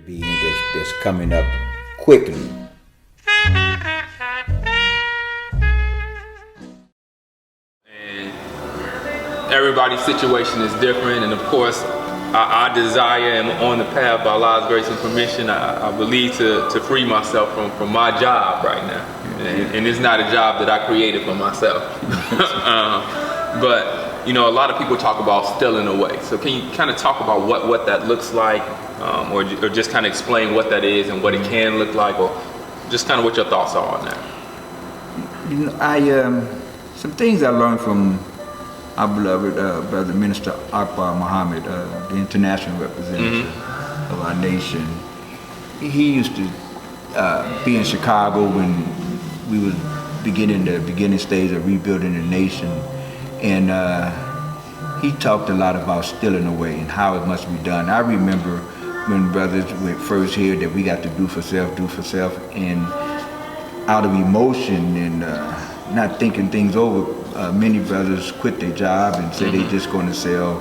being that's coming up quickly. And everybody's situation is different, and of course, I desire and on the path by Allah's grace and permission, I believe to free myself from my job right now. And it's not a job that I created for myself. But you know, a lot of people talk about stealing away. So can you kind of talk about what that looks like, or just kind of explain what that is and what it can look like, or just kind of what your thoughts are on that? You know, some things I learned from our beloved brother Minister Akbar Muhammad, the international representative of our nation. He used to be in Chicago when we was beginning the beginning stage of rebuilding the nation, and he talked a lot about stealing away and how it must be done. I remember when brothers went first here that we got to do for self, and out of emotion and not thinking things over, many brothers quit their job and say they just going to sell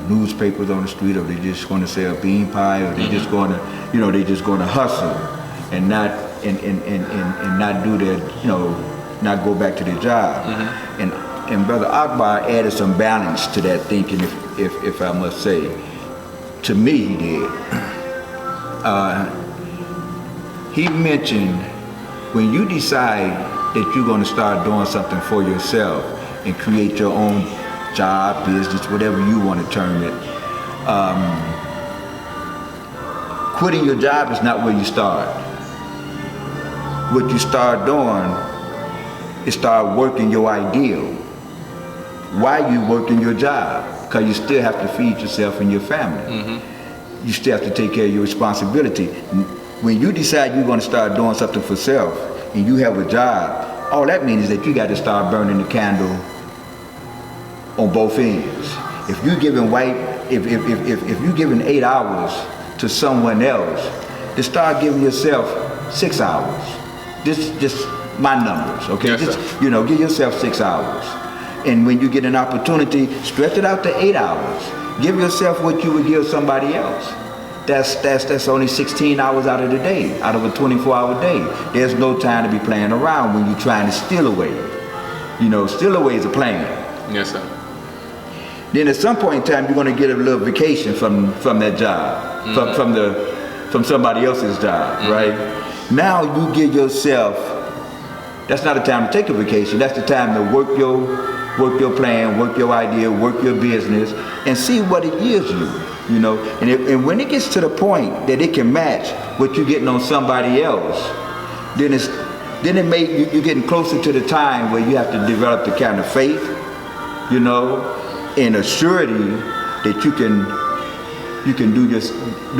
newspapers on the street, or they just going to sell bean pie, or they just going to, you know, they just going to hustle and not and not do their, you know, not go back to their job. And Brother Akbar added some balance to that thinking, if I must say. To me, he did. He mentioned when you decide that you're going to start doing something for yourself and create your own job, business, whatever you want to term it, quitting your job is not where you start. What you start doing is start working your ideal while you working your job, because you still have to feed yourself and your family. You still have to take care of your responsibility. When you decide you're going to start doing something for self and you have a job, all that means is that you got to start burning the candle on both ends. If you're giving if you're giving 8 hours to someone else, to start giving yourself 6 hours. Just my numbers, okay? Yes, just, you know, give yourself 6 hours. And when you get an opportunity, stretch it out to 8 hours. Give yourself what you would give somebody else. That's only 16 hours out of the day, out of a 24-hour day. There's no time to be playing around when you're trying to steal away. You know, steal away is a plan. Yes, sir. Then at some point in time, you're going to get a little vacation from that job, from somebody else's job, right? Now you give yourself. That's not a time to take a vacation. That's the time to work your plan, work your idea, work your business, and see what it yields you. You know, and when it gets to the point that it can match what you're getting on somebody else, then you're getting closer to the time where you have to develop the kind of faith, you know, and a surety that you can do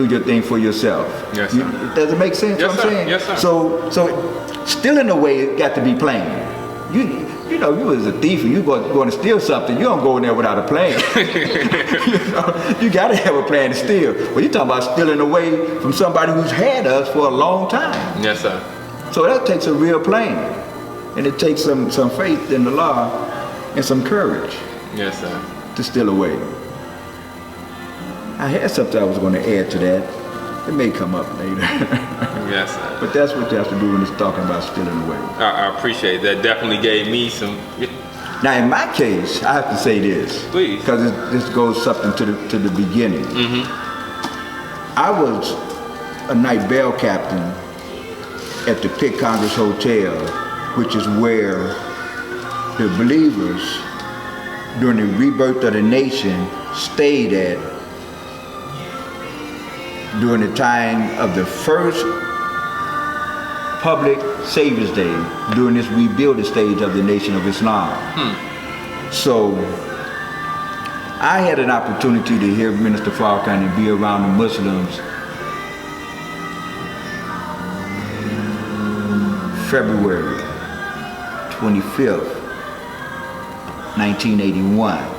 your thing for yourself. Yes, sir. Does it make sense? Yes, what I'm sir. saying? Yes, sir. So still in a way it got to be planned. You know, you was a thief and you going to steal something, you don't go in there without a plan. You got to have a plan to steal. Well, you're talking about stealing away from somebody who's had us for a long time. Yes, sir. So that takes a real plan. And it takes some faith in the law and some courage. Yes, sir. To steal away. I had something I was going to add to that. It may come up later. Yes, sir. But that's what you have to do when it's talking about stealing away. I appreciate that. Definitely gave me some. Now, in my case, I have to say this. Please. Because this goes something to the beginning. I was a night bell captain at the Pitt Congress Hotel, which is where the believers during the rebirth of the nation stayed at during the time of the first public Savior's Day during this rebuilding stage of the Nation of Islam. So I had an opportunity to hear Minister Farrakhan and be around the Muslims February 25th, 1981.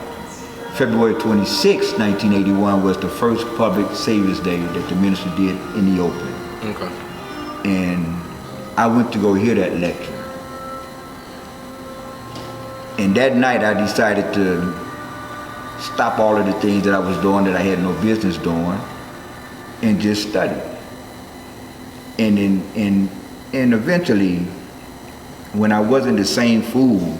February 26, 1981 was the first public Savior's Day that the minister did in the open. Okay. And I went to go hear that lecture. And that night I decided to stop all of the things that I was doing that I had no business doing and just study. and eventually, when I wasn't the same fool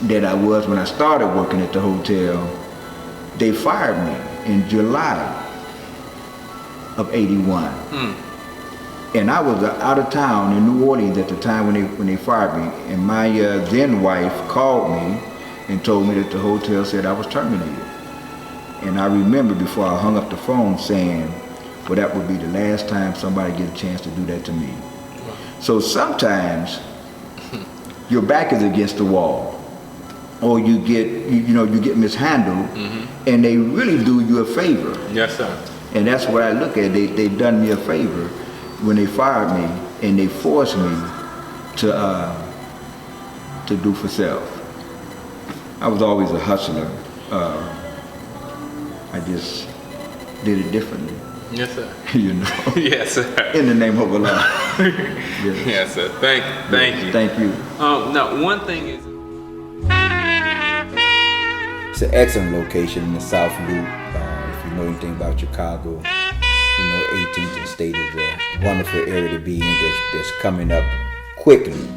that I was when I started working at the hotel, they fired me in July of '81. And I was out of town in New Orleans at the time when they fired me. And my then wife called me and told me that the hotel said I was terminated. And I remember before I hung up the phone saying, well, that would be the last time somebody gets a chance to do that to me. So sometimes your back is against the wall, or you get mishandled, and they really do you a favor. Yes, sir. And that's what I look at. They've done me a favor when they fired me and they forced me to do for self. I was always a hustler. I just did it differently. Yes, sir. You know. Yes, sir. In the name of Allah. Yes. Yes, sir. Thank you. Thank you. Now, one thing is, it's an excellent location in the South Loop. If you know anything about Chicago, 18th and State is a wonderful area to be in that's coming up quickly.